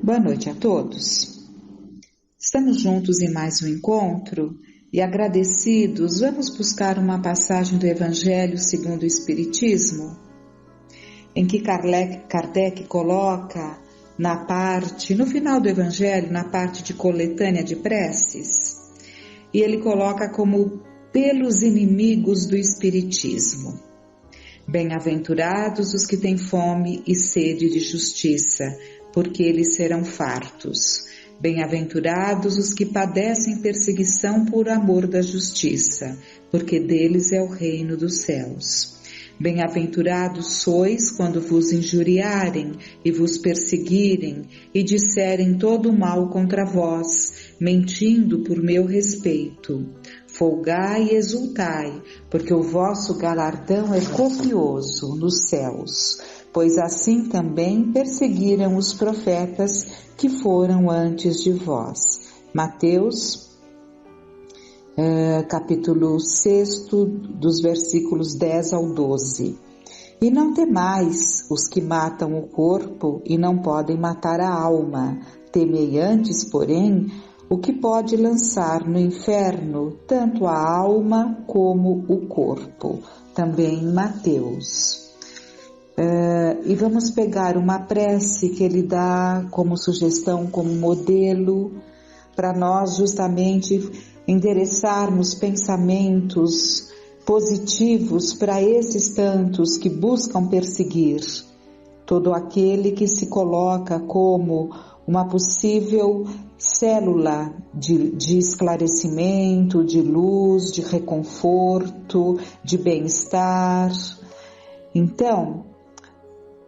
Boa noite a todos. Estamos juntos em mais um encontro e, agradecidos, vamos buscar uma passagem do Evangelho segundo o Espiritismo, em que Kardec coloca no final do Evangelho, na parte de coletânea de preces, e ele coloca como pelos inimigos do Espiritismo. Bem-aventurados os que têm fome e sede de justiça, porque eles serão fartos. Bem-aventurados os que padecem perseguição por amor da justiça, porque deles é o reino dos céus. Bem-aventurados sois quando vos injuriarem e vos perseguirem e disserem todo o mal contra vós, mentindo por meu respeito. Folgai e exultai, porque o vosso galardão é copioso nos céus, pois assim também perseguiram os profetas que foram antes de vós. Mateus, capítulo 6, dos versículos 10 ao 12. E não temais os que matam o corpo e não podem matar a alma. Temei antes, porém, o que pode lançar no inferno tanto a alma como o corpo. Também em Mateus. E vamos pegar uma prece que ele dá como sugestão, como modelo, para nós justamente endereçarmos pensamentos positivos para esses tantos que buscam perseguir todo aquele que se coloca como uma possível célula de esclarecimento, de luz, de reconforto, de bem-estar. Então,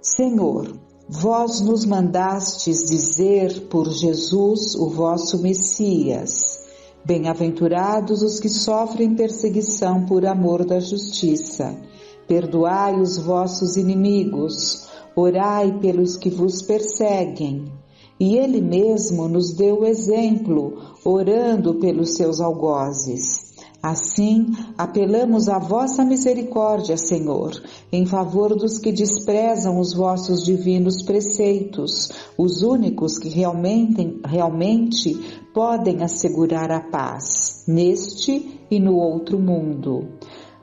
Senhor, vós nos mandastes dizer por Jesus, o vosso Messias: bem-aventurados os que sofrem perseguição por amor da justiça. Perdoai os vossos inimigos, orai pelos que vos perseguem. E ele mesmo nos deu o exemplo, orando pelos seus algozes. Assim, apelamos à vossa misericórdia, Senhor, em favor dos que desprezam os vossos divinos preceitos, os únicos que realmente podem assegurar a paz, neste e no outro mundo.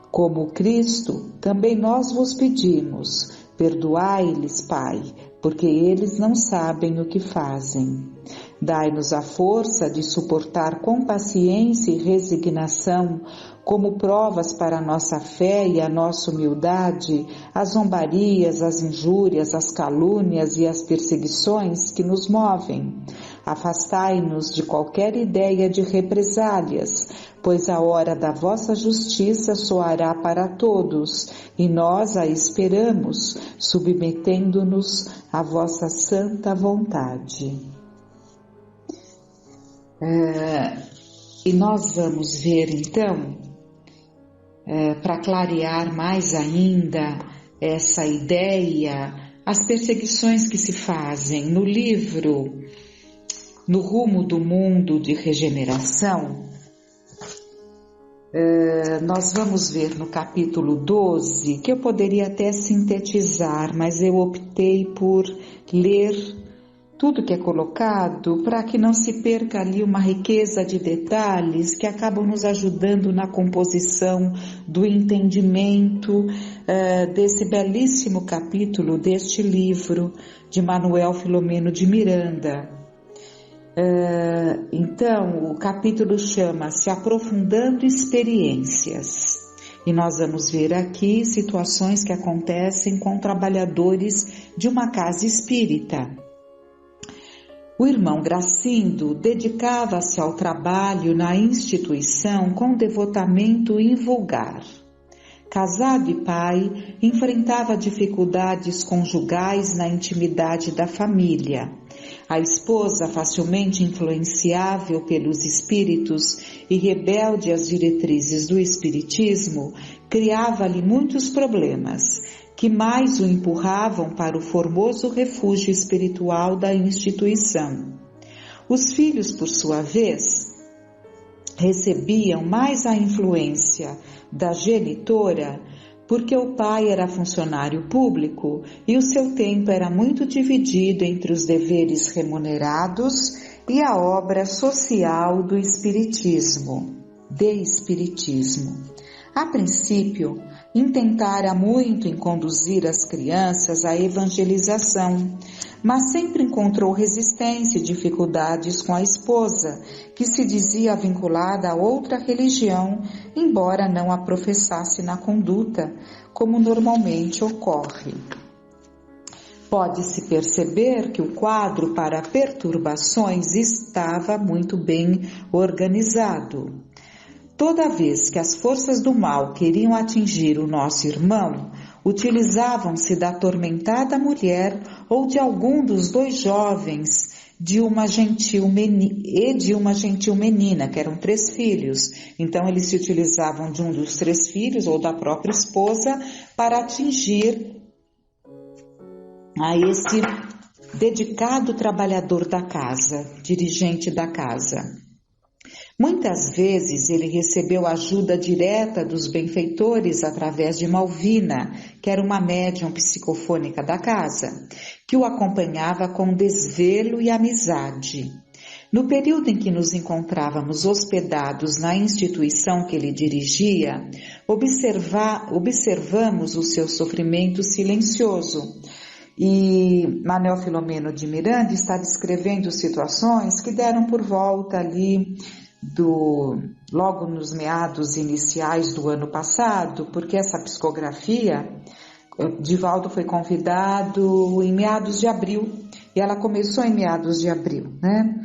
Como Cristo, também nós vos pedimos, perdoai-lhes, Pai, porque eles não sabem o que fazem. Dai-nos a força de suportar com paciência e resignação, como provas para a nossa fé e a nossa humildade, as zombarias, as injúrias, as calúnias e as perseguições que nos movem. Afastai-nos de qualquer ideia de represálias, pois a hora da vossa justiça soará para todos, e nós a esperamos, submetendo-nos à vossa santa vontade. E nós vamos ver então, para clarear mais ainda essa ideia, as perseguições que se fazem no livro No Rumo do Mundo de Regeneração. Nós vamos ver no capítulo 12, que eu poderia até sintetizar, mas eu optei por ler tudo que é colocado para que não se perca ali uma riqueza de detalhes que acabam nos ajudando na composição do entendimento desse belíssimo capítulo deste livro de Manuel Filomeno de Miranda. Então, o capítulo chama-se Aprofundando Experiências. E nós vamos ver aqui situações que acontecem com trabalhadores de uma casa espírita. O irmão Gracindo dedicava-se ao trabalho na instituição com devotamento invulgar. Casado e pai, enfrentava dificuldades conjugais na intimidade da família. A esposa, facilmente influenciável pelos espíritos e rebelde às diretrizes do espiritismo, criava-lhe muitos problemas, que mais o empurravam para o formoso refúgio espiritual da instituição. Os filhos, por sua vez, recebiam mais a influência da genitora porque o pai era funcionário público e o seu tempo era muito dividido entre os deveres remunerados e a obra social do espiritismo, A princípio, intentara muito em conduzir as crianças à evangelização, mas sempre encontrou resistência e dificuldades com a esposa, que se dizia vinculada a outra religião, embora não a professasse na conduta, como normalmente ocorre. Pode-se perceber que o quadro para perturbações estava muito bem organizado. Toda vez que as forças do mal queriam atingir o nosso irmão, utilizavam-se da atormentada mulher ou de algum dos dois jovens de uma gentil menina, que eram 3 filhos. Então eles se utilizavam de um dos 3 filhos ou da própria esposa para atingir a esse dedicado trabalhador da casa, dirigente da casa. Muitas vezes ele recebeu ajuda direta dos benfeitores através de Malvina, que era uma médium psicofônica da casa, que o acompanhava com desvelo e amizade. No período em que nos encontrávamos hospedados na instituição que ele dirigia, observamos o seu sofrimento silencioso. E Manuel Filomeno de Miranda está descrevendo situações que deram por volta ali logo nos meados iniciais do ano passado, porque essa psicografia, Divaldo foi convidado em meados de abril, e ela começou em meados de abril, né?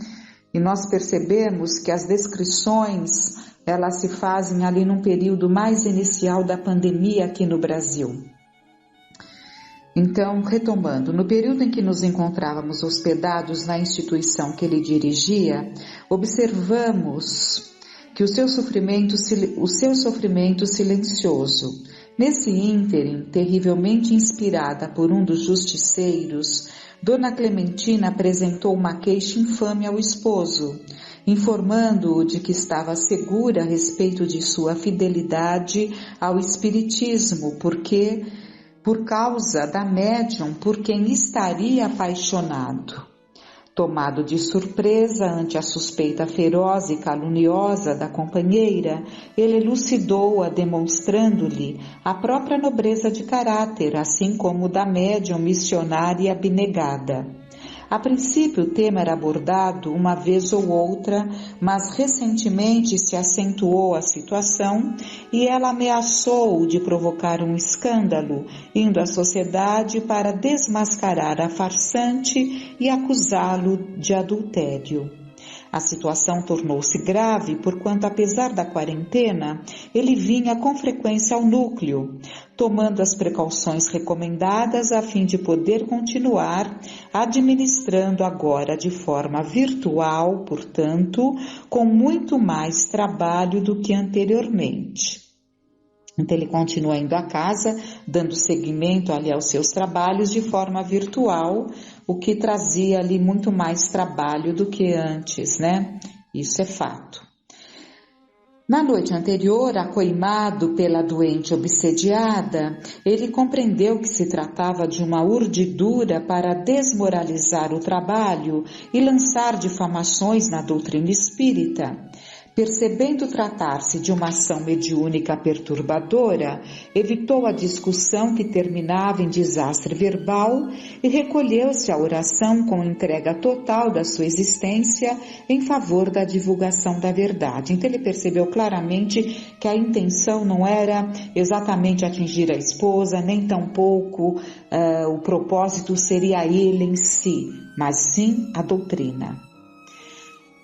E nós percebemos que as descrições, elas se fazem ali num período mais inicial da pandemia aqui no Brasil. Então, retomando, no período em que nos encontrávamos hospedados na instituição que ele dirigia, observamos que o seu sofrimento silencioso. Nesse ínterim, terrivelmente inspirada por um dos justiceiros, Dona Clementina apresentou uma queixa infame ao esposo, informando-o de que estava segura a respeito de sua fidelidade ao espiritismo, por causa da médium por quem estaria apaixonado. Tomado de surpresa ante a suspeita feroz e caluniosa da companheira, ele elucidou-a demonstrando-lhe a própria nobreza de caráter, assim como da médium missionária abnegada. A princípio o tema era abordado uma vez ou outra, mas recentemente se acentuou a situação e ela ameaçou de provocar um escândalo, indo à sociedade para desmascarar a farsante e acusá-lo de adultério. A situação tornou-se grave, porquanto, apesar da quarentena, ele vinha com frequência ao núcleo, tomando as precauções recomendadas a fim de poder continuar administrando agora de forma virtual, portanto, com muito mais trabalho do que anteriormente. Então ele continua indo à casa, dando seguimento ali aos seus trabalhos de forma virtual, o que trazia ali muito mais trabalho do que antes, né? Isso é fato. Na noite anterior, acoimado pela doente obsediada, ele compreendeu que se tratava de uma urdidura para desmoralizar o trabalho e lançar difamações na doutrina espírita. Percebendo tratar-se de uma ação mediúnica perturbadora, evitou a discussão que terminava em desastre verbal e recolheu-se à oração com entrega total da sua existência em favor da divulgação da verdade. Então ele percebeu claramente que a intenção não era exatamente atingir a esposa, nem tampouco o propósito seria ele em si, mas sim a doutrina.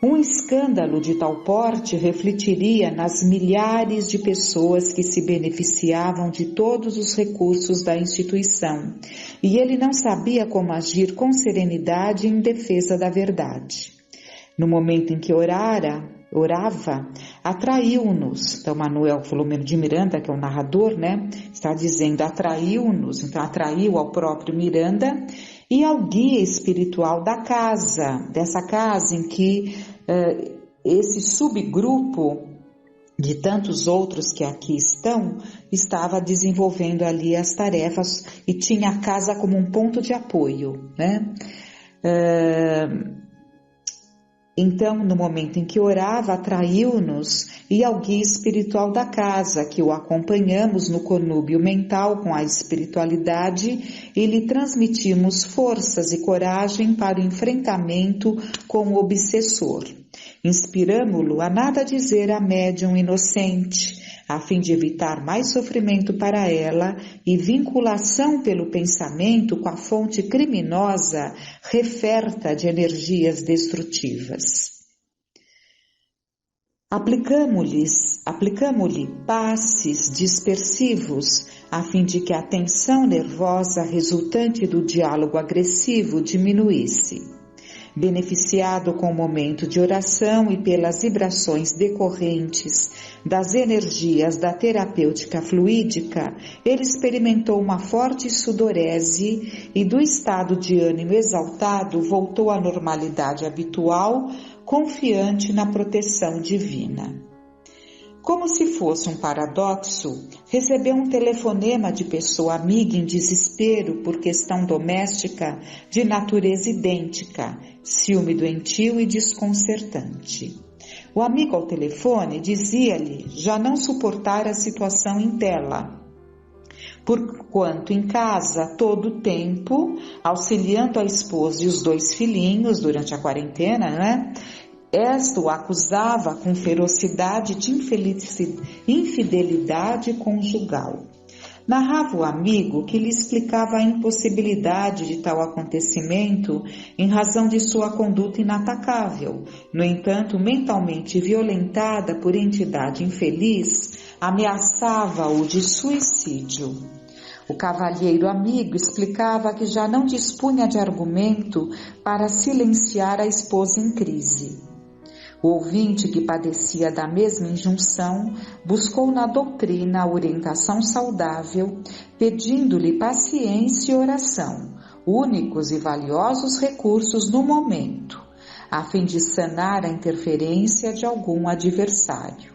Um escândalo de tal porte refletiria nas milhares de pessoas que se beneficiavam de todos os recursos da instituição, e ele não sabia como agir com serenidade em defesa da verdade. No momento em que orava, atraiu-nos. Então, Manuel Filomeno de Miranda, que é o narrador, né, está dizendo atraiu-nos, então atraiu ao próprio Miranda e ao guia espiritual dessa casa em que esse subgrupo de tantos outros que aqui estão, estava desenvolvendo ali as tarefas e tinha a casa como um ponto de apoio, né? Então, no momento em que orava, atraiu-nos e ao guia espiritual da casa, que o acompanhamos no conúbio mental com a espiritualidade e lhe transmitimos forças e coragem para o enfrentamento com o obsessor. Inspiramo-lo a nada dizer à médium inocente, a fim de evitar mais sofrimento para ela e vinculação pelo pensamento com a fonte criminosa referta de energias destrutivas. Aplicamo-lhe passes dispersivos, a fim de que a tensão nervosa resultante do diálogo agressivo diminuísse. Beneficiado com o momento de oração e pelas vibrações decorrentes das energias da terapêutica fluídica, ele experimentou uma forte sudorese e do estado de ânimo exaltado voltou à normalidade habitual, confiante na proteção divina. Como se fosse um paradoxo, recebeu um telefonema de pessoa amiga em desespero por questão doméstica de natureza idêntica, ciúme doentio e desconcertante. O amigo ao telefone dizia-lhe já não suportar a situação em tela, porquanto em casa todo o tempo, auxiliando a esposa e os 2 filhinhos durante a quarentena, né? Esta o acusava com ferocidade de infidelidade conjugal. Narrava o amigo que lhe explicava a impossibilidade de tal acontecimento em razão de sua conduta inatacável. No entanto, mentalmente violentada por entidade infeliz, ameaçava-o de suicídio. O cavalheiro amigo explicava que já não dispunha de argumento para silenciar a esposa em crise. O ouvinte, que padecia da mesma injunção, buscou na doutrina a orientação saudável, pedindo-lhe paciência e oração, únicos e valiosos recursos no momento, a fim de sanar a interferência de algum adversário.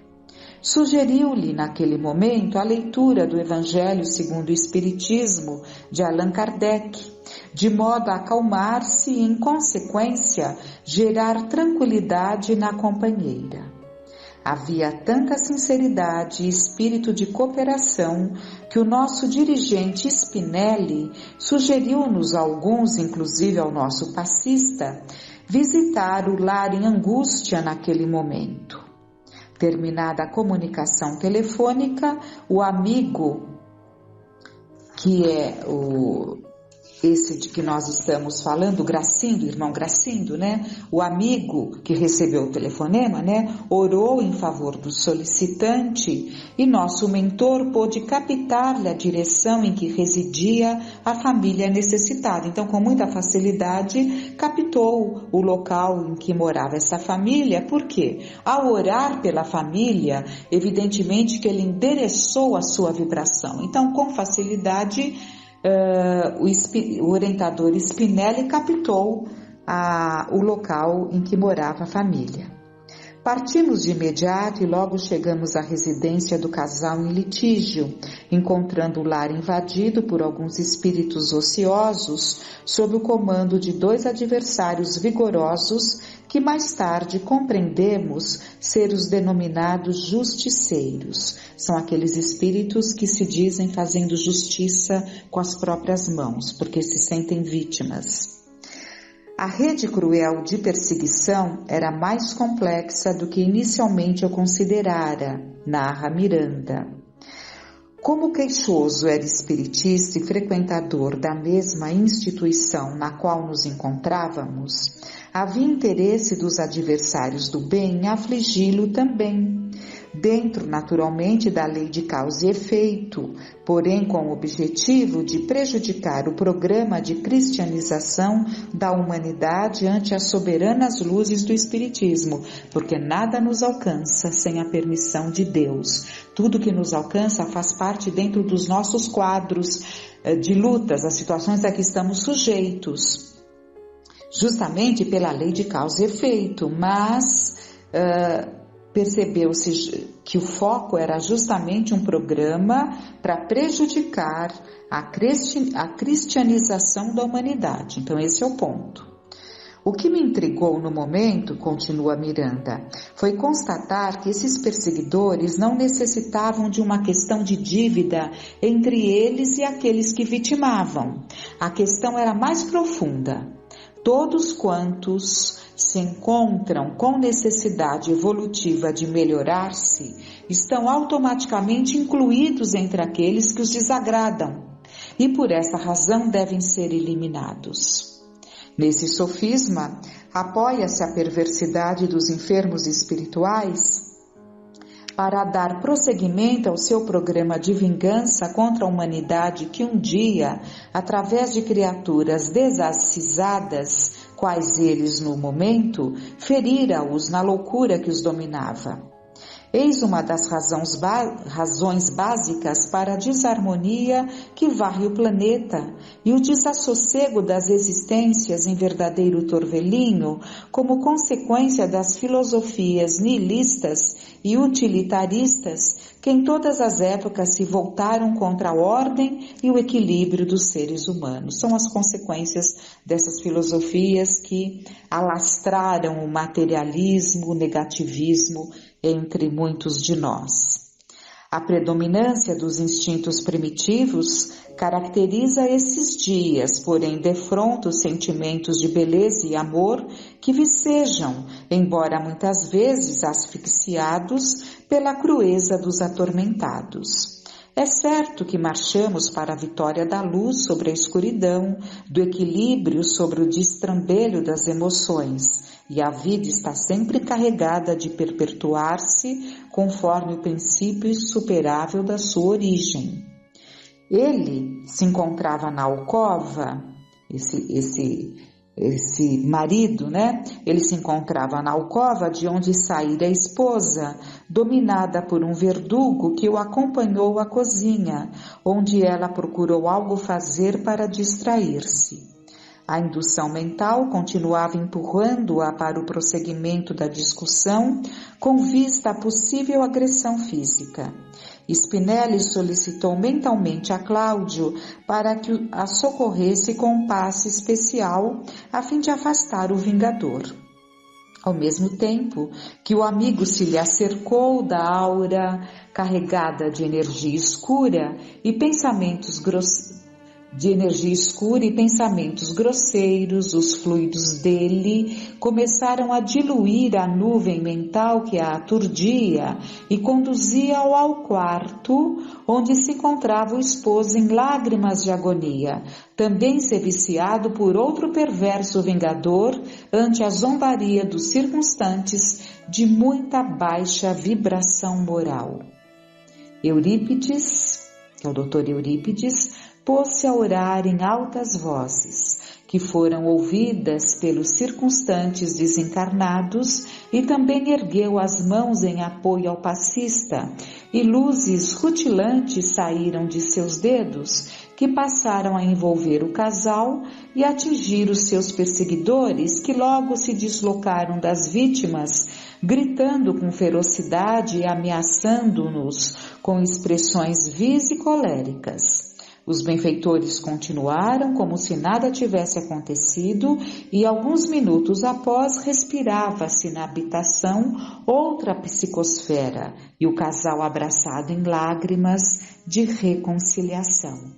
Sugeriu-lhe naquele momento a leitura do Evangelho segundo o Espiritismo de Allan Kardec, de modo a acalmar-se e, em consequência, gerar tranquilidade na companheira. Havia tanta sinceridade e espírito de cooperação que o nosso dirigente Spinelli sugeriu-nos a alguns, inclusive ao nosso passista, visitar o lar em angústia naquele momento. Terminada a comunicação telefônica, o amigo, que é esse de que nós estamos falando, Gracindo, irmão Gracindo, né? O amigo que recebeu o telefonema, né? Orou em favor do solicitante e nosso mentor pôde captar-lhe a direção em que residia a família necessitada. Então, com muita facilidade, captou o local em que morava essa família. Por quê? Ao orar pela família, evidentemente que ele endereçou a sua vibração. Então, com facilidade, o orientador Spinelli captou o local em que morava a família. Partimos de imediato e logo chegamos à residência do casal em litígio, encontrando o lar invadido por alguns espíritos ociosos sob o comando de 2 adversários vigorosos que mais tarde compreendemos ser os denominados justiceiros. São aqueles espíritos que se dizem fazendo justiça com as próprias mãos, porque se sentem vítimas. A rede cruel de perseguição era mais complexa do que inicialmente eu considerara, narra Miranda. Como o queixoso era espiritista e frequentador da mesma instituição na qual nos encontrávamos, havia interesse dos adversários do bem em afligi-lo também, dentro naturalmente da lei de causa e efeito, porém com o objetivo de prejudicar o programa de cristianização da humanidade ante as soberanas luzes do Espiritismo, porque nada nos alcança sem a permissão de Deus. Tudo que nos alcança faz parte dentro dos nossos quadros de lutas, as situações a que estamos sujeitos, justamente pela lei de causa e efeito, mas percebeu-se que o foco era justamente um programa para prejudicar a cristianização da humanidade. Então esse é o ponto. O que me intrigou no momento, continua Miranda, foi constatar que esses perseguidores não necessitavam de uma questão de dívida entre eles e aqueles que vitimavam. A questão era mais profunda. Todos quantos se encontram com necessidade evolutiva de melhorar-se estão automaticamente incluídos entre aqueles que os desagradam e por essa razão devem ser eliminados. Nesse sofisma, apoia-se a perversidade dos enfermos espirituais para dar prosseguimento ao seu programa de vingança contra a humanidade que um dia, através de criaturas desacisadas, quais eles no momento, ferira-os na loucura que os dominava. Eis uma das razões básicas para a desarmonia que varre o planeta e o desassossego das existências em verdadeiro torvelinho como consequência das filosofias nihilistas e utilitaristas que em todas as épocas se voltaram contra a ordem e o equilíbrio dos seres humanos. São as consequências dessas filosofias que alastraram o materialismo, o negativismo entre muitos de nós. A predominância dos instintos primitivos caracteriza esses dias, porém defronta os sentimentos de beleza e amor que vicejam, embora muitas vezes asfixiados pela crueza dos atormentados. É certo que marchamos para a vitória da luz sobre a escuridão, do equilíbrio sobre o destrambelho das emoções, e a vida está sempre carregada de perpetuar-se conforme o princípio insuperável da sua origem. Ele se encontrava na alcova, esse marido, né? Ele se encontrava na alcova de onde saíra a esposa, dominada por um verdugo que o acompanhou à cozinha, onde ela procurou algo fazer para distrair-se. A indução mental continuava empurrando-a para o prosseguimento da discussão com vista à possível agressão física. Spinelli solicitou mentalmente a Cláudio para que a socorresse com um passe especial a fim de afastar o vingador. Ao mesmo tempo que o amigo se lhe acercou da aura carregada de energia escura e pensamentos grosseiros, os fluidos dele começaram a diluir a nuvem mental que a aturdia e conduzia-o ao quarto onde se encontrava o esposo em lágrimas de agonia, também viciado por outro perverso vingador ante a zombaria dos circunstantes de muita baixa vibração moral. Eurípides, que é o Dr. Eurípides, pôs-se a orar em altas vozes, que foram ouvidas pelos circunstantes desencarnados, e também ergueu as mãos em apoio ao passista, e luzes rutilantes saíram de seus dedos, que passaram a envolver o casal e atingir os seus perseguidores, que logo se deslocaram das vítimas, gritando com ferocidade e ameaçando-nos com expressões vis e coléricas. Os benfeitores continuaram como se nada tivesse acontecido e alguns minutos após respirava-se na habitação outra psicosfera e o casal abraçado em lágrimas de reconciliação.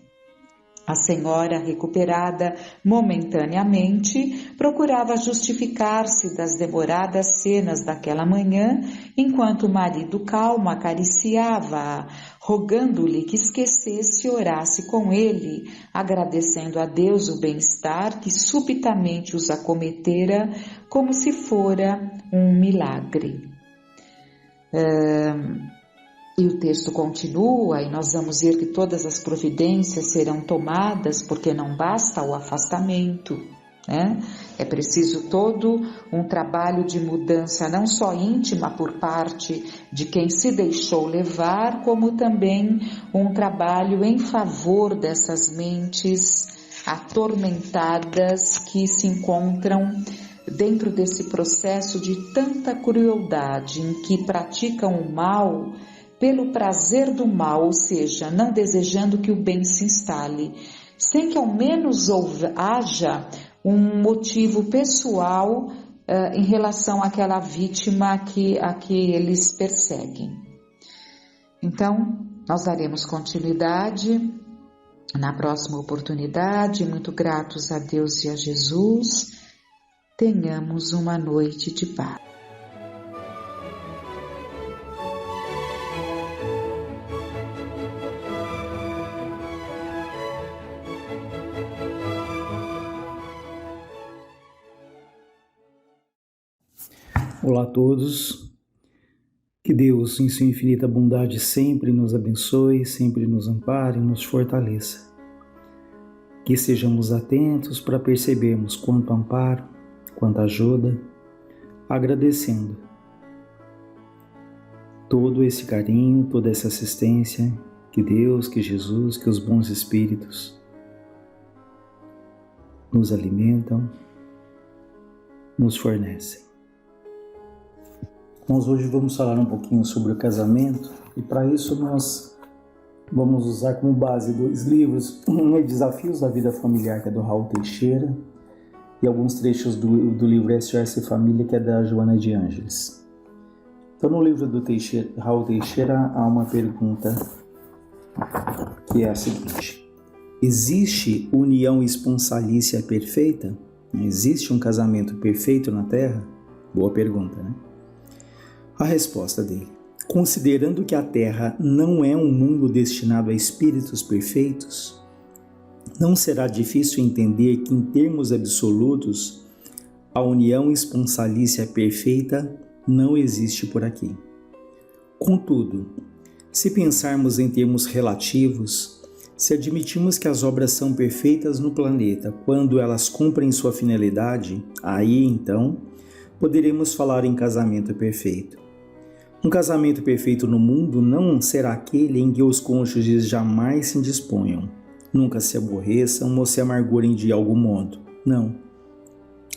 A senhora, recuperada momentaneamente, procurava justificar-se das demoradas cenas daquela manhã, enquanto o marido calmo acariciava-a, rogando-lhe que esquecesse e orasse com ele, agradecendo a Deus o bem-estar que subitamente os acometera como se fora um milagre. E o texto continua, e nós vamos ver que todas as providências serão tomadas, porque não basta o afastamento, né? É preciso todo um trabalho de mudança, não só íntima por parte de quem se deixou levar, como também um trabalho em favor dessas mentes atormentadas que se encontram dentro desse processo de tanta crueldade, em que praticam o mal pelo prazer do mal, ou seja, não desejando que o bem se instale, sem que ao menos haja um motivo pessoal em relação àquela vítima a que eles perseguem. Então, nós daremos continuidade na próxima oportunidade. Muito gratos a Deus e a Jesus. Tenhamos uma noite de paz. Olá a todos, que Deus em sua infinita bondade sempre nos abençoe, sempre nos ampare e nos fortaleça. Que sejamos atentos para percebermos quanto amparo, quanta ajuda, agradecendo todo esse carinho, toda essa assistência que Deus, que Jesus, que os bons espíritos nos alimentam, nos fornecem. Nós hoje vamos falar um pouquinho sobre o casamento e para isso nós vamos usar como base 2 livros, um é Desafios da Vida Familiar, que é do Raul Teixeira, e alguns trechos do livro SOS Família, que é da Joana de Ângeles. Então no livro do Raul Teixeira há uma pergunta que é a seguinte: existe união esponsalícia perfeita? Existe um casamento perfeito na Terra? Boa pergunta, né? A resposta dele: considerando que a Terra não é um mundo destinado a espíritos perfeitos, não será difícil entender que, em termos absolutos, a união esponsalícia perfeita não existe por aqui. Contudo, se pensarmos em termos relativos, se admitirmos que as obras são perfeitas no planeta quando elas cumprem sua finalidade, aí então poderemos falar em casamento perfeito. Um casamento perfeito no mundo não será aquele em que os cônjuges jamais se indisponham, nunca se aborreçam ou se amargurem de algum modo. Não.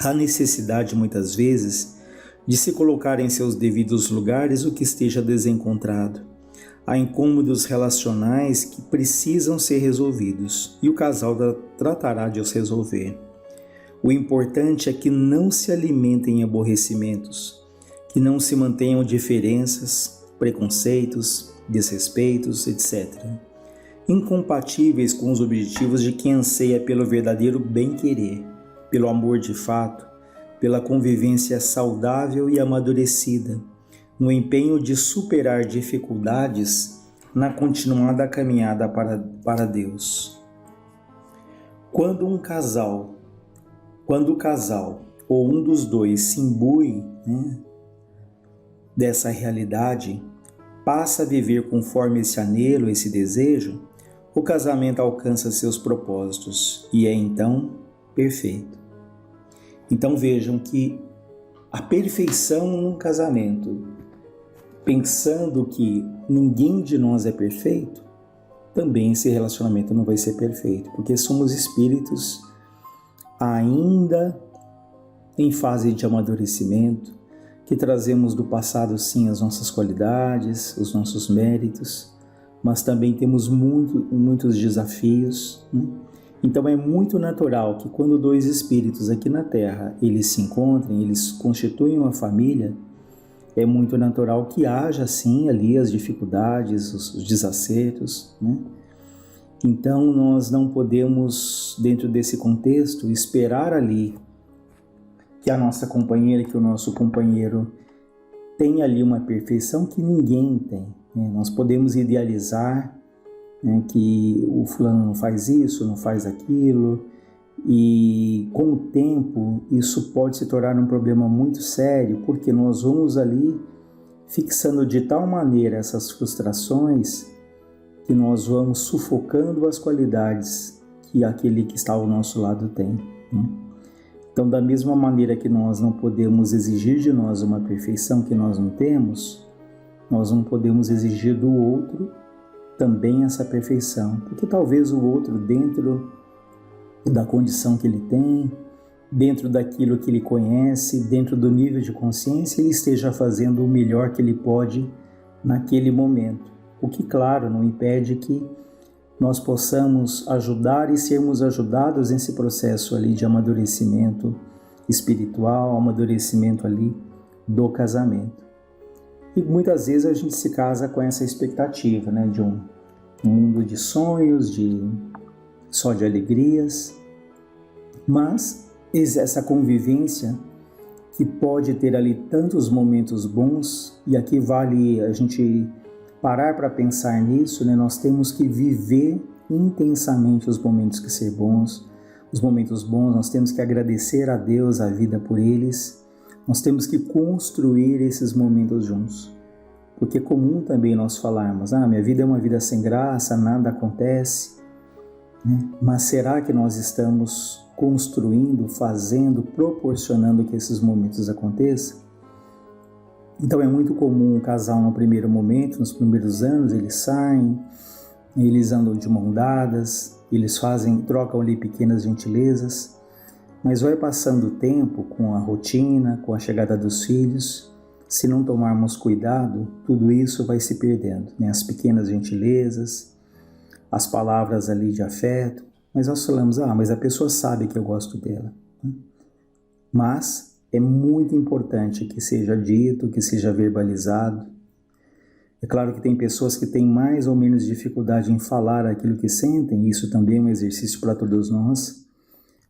Há necessidade, muitas vezes, de se colocar em seus devidos lugares o que esteja desencontrado. Há incômodos relacionais que precisam ser resolvidos e o casal tratará de os resolver. O importante é que não se alimentem em aborrecimentos, que não se mantenham diferenças, preconceitos, desrespeitos, etc., incompatíveis com os objetivos de quem anseia pelo verdadeiro bem-querer, pelo amor de fato, pela convivência saudável e amadurecida, no empenho de superar dificuldades na continuada caminhada para Deus. Quando o casal ou um dos dois se imbui, dessa realidade, passa a viver conforme esse anelo, esse desejo, o casamento alcança seus propósitos e é então perfeito. Então vejam que a perfeição num casamento, pensando que ninguém de nós é perfeito, também esse relacionamento não vai ser perfeito, porque somos espíritos ainda em fase de amadurecimento, que trazemos do passado sim as nossas qualidades, os nossos méritos, mas também temos muitos desafios. Então é muito natural que quando 2 espíritos aqui na Terra eles se encontrem, eles constituem uma família, é muito natural que haja sim ali as dificuldades, os desacertos, Então nós não podemos, dentro desse contexto, esperar ali que a nossa companheira, que o nosso companheiro tenha ali uma perfeição que ninguém tem. Nós podemos idealizar que o fulano não faz isso, não faz aquilo, e com o tempo isso pode se tornar um problema muito sério, porque nós vamos ali fixando de tal maneira essas frustrações que nós vamos sufocando as qualidades que aquele que está ao nosso lado tem. Então, da mesma maneira que nós não podemos exigir de nós uma perfeição que nós não temos, nós não podemos exigir do outro também essa perfeição, porque talvez o outro, dentro da condição que ele tem, dentro daquilo que ele conhece, dentro do nível de consciência, ele esteja fazendo o melhor que ele pode naquele momento. O que, claro, não impede que nós possamos ajudar e sermos ajudados nesse processo ali de amadurecimento espiritual, amadurecimento ali do casamento. E muitas vezes a gente se casa com essa expectativa, né, de um mundo de sonhos, só de alegrias, mas essa convivência que pode ter ali tantos momentos bons, e aqui vale a gente parar para pensar nisso, né? Nós temos que viver intensamente os momentos que são bons, os momentos bons, nós temos que agradecer a Deus, a vida por eles, nós temos que construir esses momentos juntos. Porque é comum também nós falarmos, minha vida é uma vida sem graça, nada acontece, né? Mas será que nós estamos construindo, fazendo, proporcionando que esses momentos aconteçam? Então é muito comum um casal no primeiro momento, nos primeiros anos, eles saem, eles andam de mão dadas, eles trocam ali pequenas gentilezas, mas vai passando o tempo com a rotina, com a chegada dos filhos, se não tomarmos cuidado, tudo isso vai se perdendo, né? As pequenas gentilezas, as palavras ali de afeto, mas nós falamos, mas a pessoa sabe que eu gosto dela. Mas é muito importante que seja dito, que seja verbalizado. É claro que tem pessoas que têm mais ou menos dificuldade em falar aquilo que sentem, isso também é um exercício para todos nós,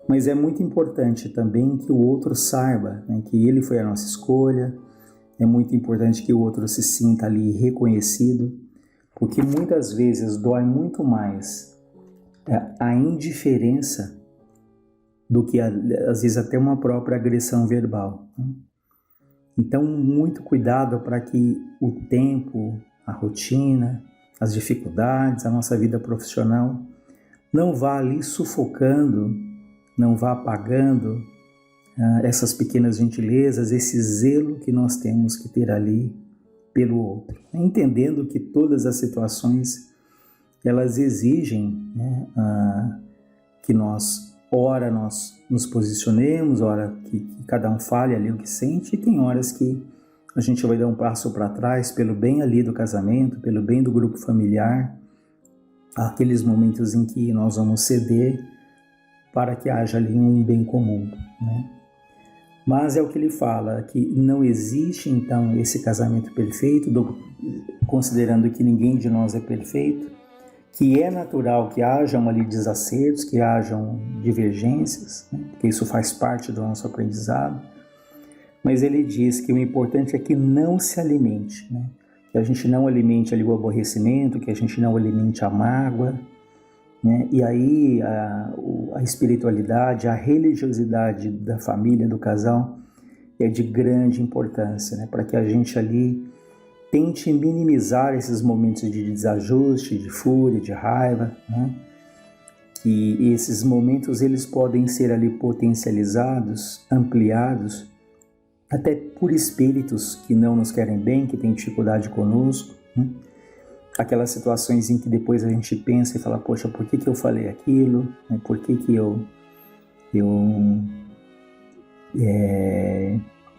mas é muito importante também que o outro saiba, né, que ele foi a nossa escolha, é muito importante que o outro se sinta ali reconhecido, porque muitas vezes dói muito mais a indiferença do que às vezes até uma própria agressão verbal. Então, muito cuidado para que o tempo, a rotina, as dificuldades, a nossa vida profissional não vá ali sufocando, não vá apagando essas pequenas gentilezas, esse zelo que nós temos que ter ali pelo outro. Entendendo que todas as situações, elas exigem, né, que nós nos posicionemos, ora que cada um fale ali o que sente, e tem horas que a gente vai dar um passo para trás pelo bem ali do casamento, pelo bem do grupo familiar, aqueles momentos em que nós vamos ceder para que haja ali um bem comum, né? Mas é o que ele fala, que não existe então esse casamento perfeito, considerando que ninguém de nós é perfeito, que é natural que hajam ali desacertos, que hajam divergências, né? Porque isso faz parte do nosso aprendizado, mas ele diz que o importante é que não se alimente, né? Que a gente não alimente ali o aborrecimento, que a gente não alimente a mágoa, né? E aí a espiritualidade, a religiosidade da família, do casal, é de grande importância, né? Para que a gente ali tente minimizar esses momentos de desajuste, de fúria, de raiva, né? Que esses momentos eles podem ser ali potencializados, ampliados, até por espíritos que não nos querem bem, que têm dificuldade conosco, né? Aquelas situações em que depois a gente pensa e fala, poxa, por que eu falei aquilo? Por que eu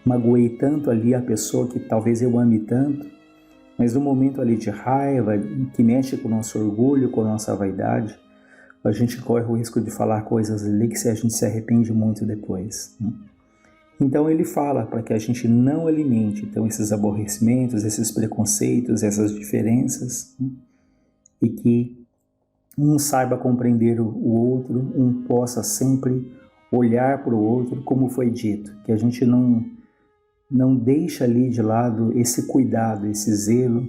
magoei tanto ali a pessoa que talvez eu ame tanto? Mas no momento ali de raiva, que mexe com o nosso orgulho, com a nossa vaidade, a gente corre o risco de falar coisas ali que a gente se arrepende muito depois, né? Então ele fala para que a gente não alimente então, esses aborrecimentos, esses preconceitos, essas diferenças, né? E que um saiba compreender o outro, um possa sempre olhar para o outro, como foi dito, que a gente não deixa ali de lado esse cuidado, esse zelo,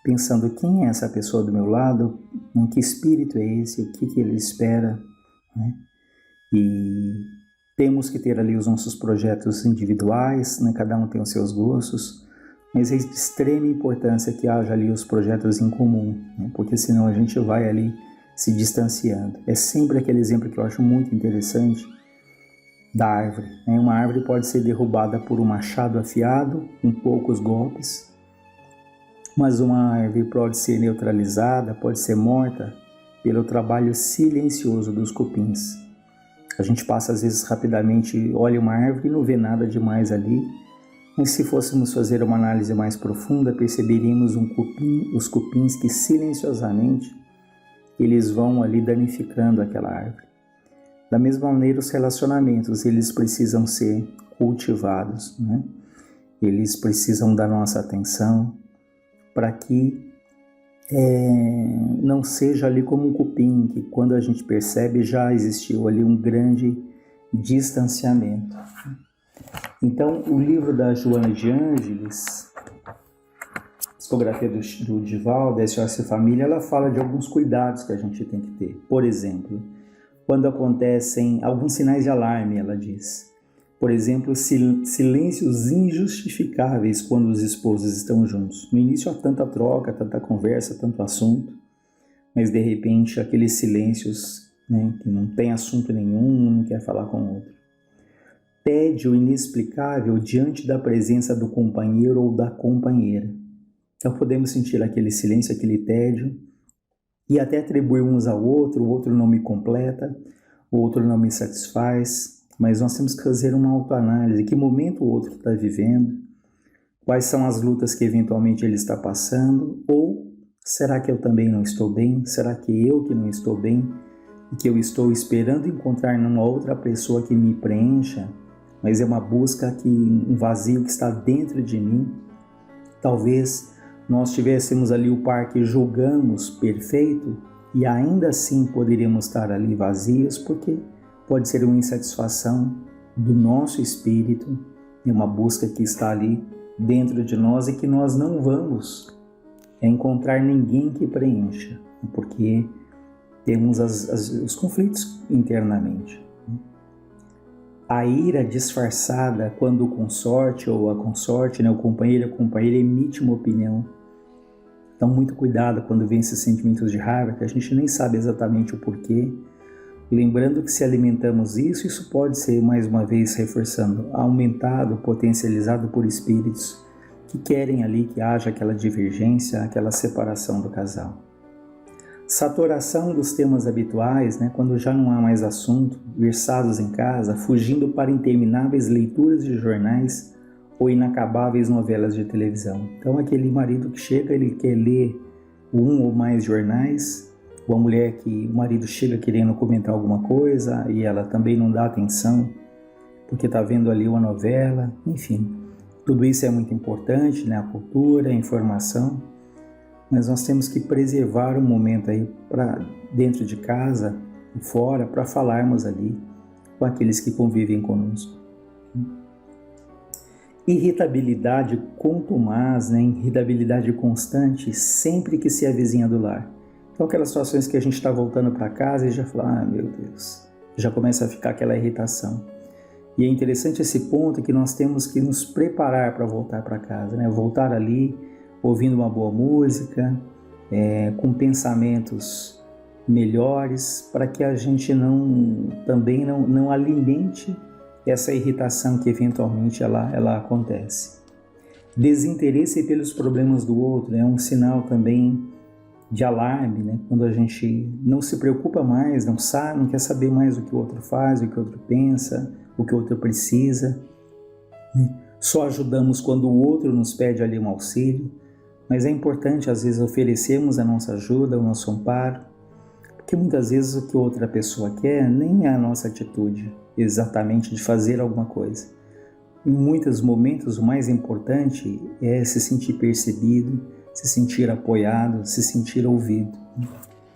pensando quem é essa pessoa do meu lado, que espírito é esse, o que ele espera, né? E temos que ter ali os nossos projetos individuais, né? Cada um tem os seus gostos, mas é de extrema importância que haja ali os projetos em comum, né? Porque senão a gente vai ali se distanciando. É sempre aquele exemplo que eu acho muito interessante da árvore, né? Uma árvore pode ser derrubada por um machado afiado, com poucos golpes, mas uma árvore pode ser neutralizada, pode ser morta pelo trabalho silencioso dos cupins. A gente passa às vezes rapidamente, olha uma árvore e não vê nada demais ali, mas se fôssemos fazer uma análise mais profunda, perceberíamos os cupins que silenciosamente eles vão ali danificando aquela árvore. Da mesma maneira, os relacionamentos, eles precisam ser cultivados, né? Eles precisam da nossa atenção para que não seja ali como um cupim, que quando a gente percebe já existiu ali um grande distanciamento. Então, o livro da Joana de Ângeles, psicografia do Divaldo, SOS Família, ela fala de alguns cuidados que a gente tem que ter. Por exemplo, quando acontecem alguns sinais de alarme, ela diz. Por exemplo, silêncios injustificáveis quando os esposos estão juntos. No início há tanta troca, tanta conversa, tanto assunto, mas de repente aqueles silêncios, né, que não tem assunto nenhum, um não quer falar com o outro. Tédio inexplicável diante da presença do companheiro ou da companheira. Então podemos sentir aquele silêncio, aquele tédio, e até atribuir uns ao outro, o outro não me completa, o outro não me satisfaz. Mas nós temos que fazer uma autoanálise, que momento o outro está vivendo, quais são as lutas que eventualmente ele está passando, ou será que eu também não estou bem? Será que eu que não estou bem e que eu estou esperando encontrar numa outra pessoa que me preencha, mas é uma busca, um vazio que está dentro de mim? Talvez nós tivéssemos ali o par que julgamos perfeito e ainda assim poderíamos estar ali vazios, porque pode ser uma insatisfação do nosso espírito, é uma busca que está ali dentro de nós e que nós não vamos encontrar ninguém que preencha, porque temos os conflitos internamente. A ira disfarçada quando o consorte ou a consorte, né, o companheiro ou a companheira emite uma opinião. Então, muito cuidado quando vem esses sentimentos de raiva, que a gente nem sabe exatamente o porquê. Lembrando que se alimentamos isso pode ser, mais uma vez reforçando, aumentado, potencializado por espíritos que querem ali que haja aquela divergência, aquela separação do casal. Saturação dos temas habituais, né, quando já não há mais assunto, versados em casa, fugindo para intermináveis leituras de jornais ou inacabáveis novelas de televisão. Então aquele marido que chega, ele quer ler um ou mais jornais, ou a mulher que o marido chega querendo comentar alguma coisa e ela também não dá atenção porque está vendo ali uma novela, enfim. Tudo isso é muito importante, né? A cultura, a informação, mas nós temos que preservar um momento aí para dentro de casa, fora, para falarmos ali com aqueles que convivem conosco. Irritabilidade contumaz, né? Irritabilidade constante sempre que se avizinha do lar. Então aquelas situações que a gente está voltando para casa e já fala, meu Deus, já começa a ficar aquela irritação. E é interessante esse ponto que nós temos que nos preparar para voltar para casa, né? Voltar ali, ouvindo uma boa música, com pensamentos melhores, para que a gente também não alimente essa irritação que eventualmente ela acontece. Desinteresse pelos problemas do outro é um sinal também de alarme, né? Quando a gente não se preocupa mais, não quer saber mais o que o outro faz, o que o outro pensa, o que o outro precisa. Só ajudamos quando o outro nos pede ali um auxílio, mas é importante às vezes oferecermos a nossa ajuda, o nosso amparo, porque muitas vezes o que outra pessoa quer nem é a nossa atitude exatamente de fazer alguma coisa. Em muitos momentos o mais importante é se sentir percebido, se sentir apoiado, se sentir ouvido.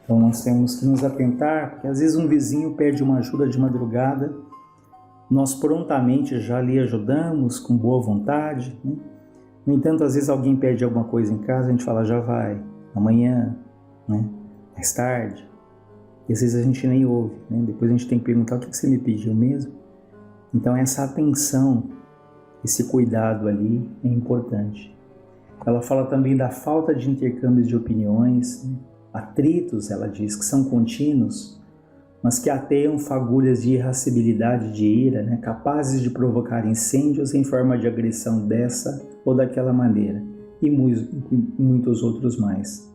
Então nós temos que nos atentar, porque às vezes um vizinho pede uma ajuda de madrugada, nós prontamente já lhe ajudamos com boa vontade, né? No entanto, às vezes alguém pede alguma coisa em casa, a gente fala, já vai, amanhã, né? Mais tarde. E às vezes a gente nem ouve, né? Depois a gente tem que perguntar, o que você me pediu mesmo? Então essa atenção, esse cuidado ali é importante. Ela fala também da falta de intercâmbios de opiniões, né? Atritos, ela diz, que são contínuos, mas que ateiam fagulhas de irascibilidade, de ira, né? Capazes de provocar incêndios em forma de agressão dessa ou daquela maneira, e muitos outros mais.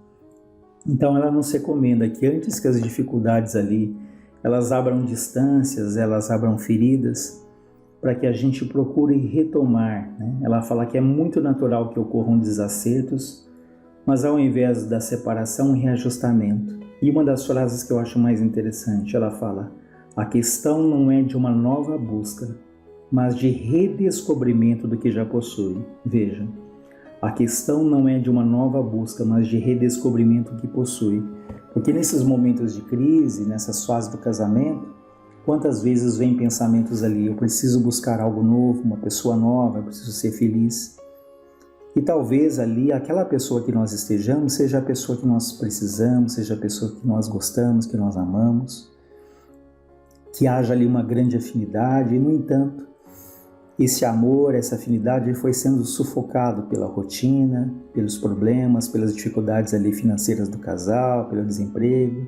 Então ela nos recomenda que antes que as dificuldades ali elas abram distâncias, elas abram feridas, para que a gente procure retomar, né? Ela fala que é muito natural que ocorram desacertos, mas ao invés da separação, um reajustamento. E uma das frases que eu acho mais interessante, ela fala: a questão não é de uma nova busca, mas de redescobrimento do que já possui. Vejam, a questão não é de uma nova busca, mas de redescobrimento do que possui. Porque nesses momentos de crise, nessas fases do casamento, quantas vezes vem pensamentos ali: eu preciso buscar algo novo, uma pessoa nova, eu preciso ser feliz. E talvez ali aquela pessoa que nós estejamos seja a pessoa que nós precisamos, seja a pessoa que nós gostamos, que nós amamos, que haja ali uma grande afinidade. E, no entanto, esse amor, essa afinidade foi sendo sufocado pela rotina, pelos problemas, pelas dificuldades ali financeiras do casal, pelo desemprego.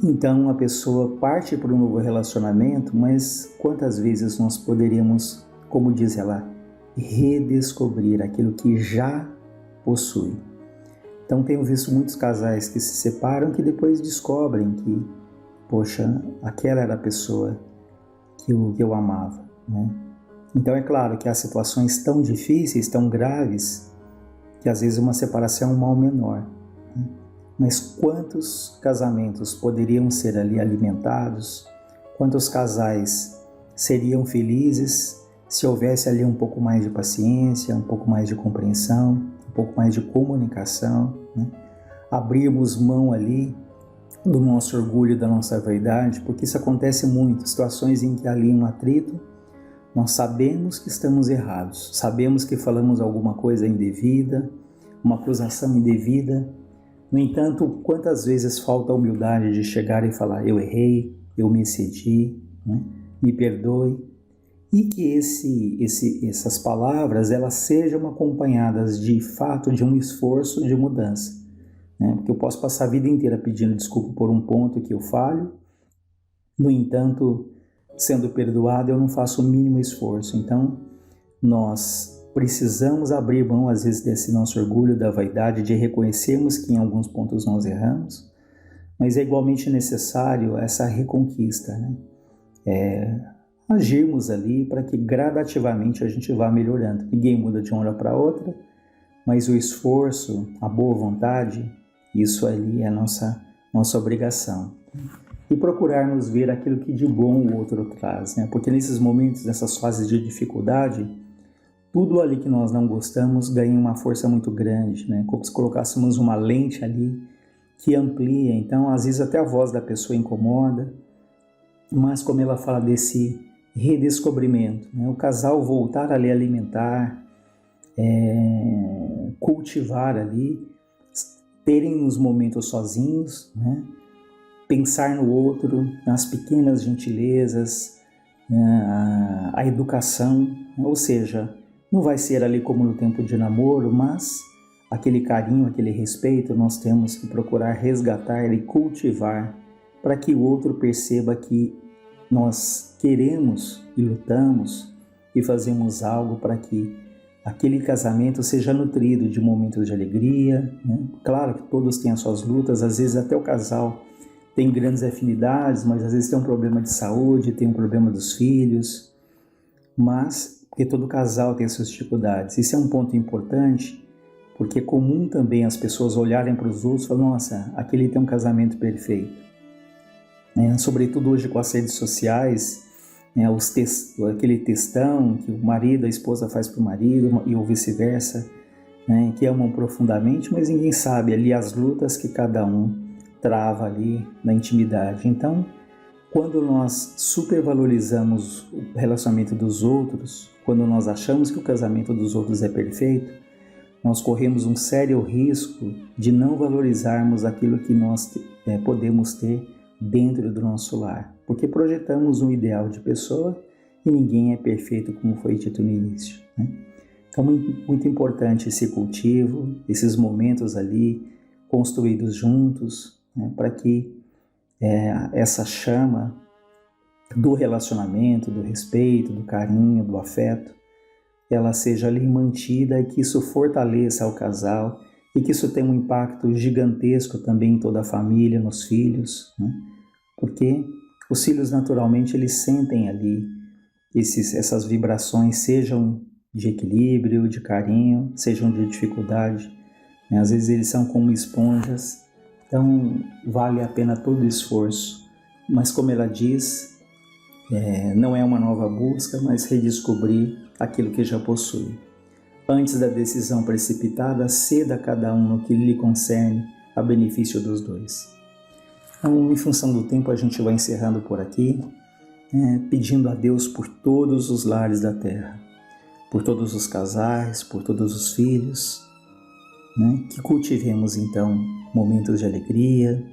Então a pessoa parte para um novo relacionamento, mas quantas vezes nós poderíamos, como diz ela, redescobrir aquilo que já possui? Então tenho visto muitos casais que se separam que depois descobrem que, poxa, aquela era a pessoa que eu amava, né? Então é claro que há situações tão difíceis, tão graves, que às vezes uma separação é um mal menor, né? Mas quantos casamentos poderiam ser ali alimentados? Quantos casais seriam felizes se houvesse ali um pouco mais de paciência, um pouco mais de compreensão, um pouco mais de comunicação, né? Abrirmos mão ali do nosso orgulho, da nossa vaidade, porque isso acontece muito, situações em que há ali um atrito, nós sabemos que estamos errados, sabemos que falamos alguma coisa indevida, uma acusação indevida. No entanto, quantas vezes falta a humildade de chegar e falar: eu errei, eu me excedi, né? Me perdoe. E que essas palavras elas sejam acompanhadas de fato de um esforço de mudança, né? Porque eu posso passar a vida inteira pedindo desculpa por um ponto que eu falho, no entanto, sendo perdoado, eu não faço o mínimo esforço. Então, nós precisamos abrir mão, às vezes, desse nosso orgulho, da vaidade, de reconhecermos que em alguns pontos nós erramos, mas é igualmente necessário essa reconquista, né? Agirmos ali para que gradativamente a gente vá melhorando. Ninguém muda de uma hora para outra, mas o esforço, a boa vontade, isso ali é a nossa obrigação. E procurarmos ver aquilo que de bom o outro traz, né? Porque nesses momentos, nessas fases de dificuldade, tudo ali que nós não gostamos ganha uma força muito grande, né? Como se colocássemos uma lente ali que amplia. Então, às vezes até a voz da pessoa incomoda, mas como ela fala desse redescobrimento, né? O casal voltar ali a alimentar, cultivar ali, terem os momentos sozinhos, né? Pensar no outro, nas pequenas gentilezas, né? A educação, né? Ou seja, não vai ser ali como no tempo de namoro, mas aquele carinho, aquele respeito nós temos que procurar resgatar e cultivar para que o outro perceba que nós queremos e lutamos e fazemos algo para que aquele casamento seja nutrido de momentos de alegria, né? Claro que todos têm as suas lutas, às vezes até o casal tem grandes afinidades, mas às vezes tem um problema de saúde, tem um problema dos filhos, mas porque todo casal tem as suas dificuldades. Isso é um ponto importante, porque é comum também as pessoas olharem para os outros e falarem: nossa, aquele tem um casamento perfeito. Sobretudo hoje com as redes sociais, aquele textão que o marido, a esposa faz para o marido e ou vice-versa, né? Que amam profundamente, mas ninguém sabe ali as lutas que cada um trava ali na intimidade. Então, quando nós supervalorizamos o relacionamento dos outros, quando nós achamos que o casamento dos outros é perfeito, nós corremos um sério risco de não valorizarmos aquilo que nós podemos ter dentro do nosso lar, porque projetamos um ideal de pessoa e ninguém é perfeito, como foi dito no início, né? Então, muito importante esse cultivo, esses momentos ali construídos juntos, né, para que essa chama do relacionamento, do respeito, do carinho, do afeto, ela seja ali mantida e que isso fortaleça o casal e que isso tenha um impacto gigantesco também em toda a família, nos filhos, né? porque os filhos naturalmente eles sentem ali essas vibrações, sejam de equilíbrio, de carinho, sejam de dificuldade, né? Às vezes eles são como esponjas, então vale a pena todo o esforço. Mas como ela diz, não é uma nova busca, mas redescobrir aquilo que já possui. Antes da decisão precipitada, ceda a cada um no que lhe concerne, a benefício dos dois. Então, em função do tempo, a gente vai encerrando por aqui, pedindo a Deus por todos os lares da terra, por todos os casais, por todos os filhos, né? Que cultivemos então momentos de alegria,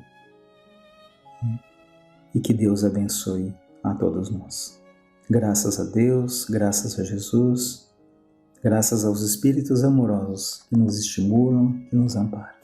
e que Deus abençoe a todos nós. Graças a Deus, graças a Jesus, graças aos Espíritos amorosos que nos estimulam, que nos amparam.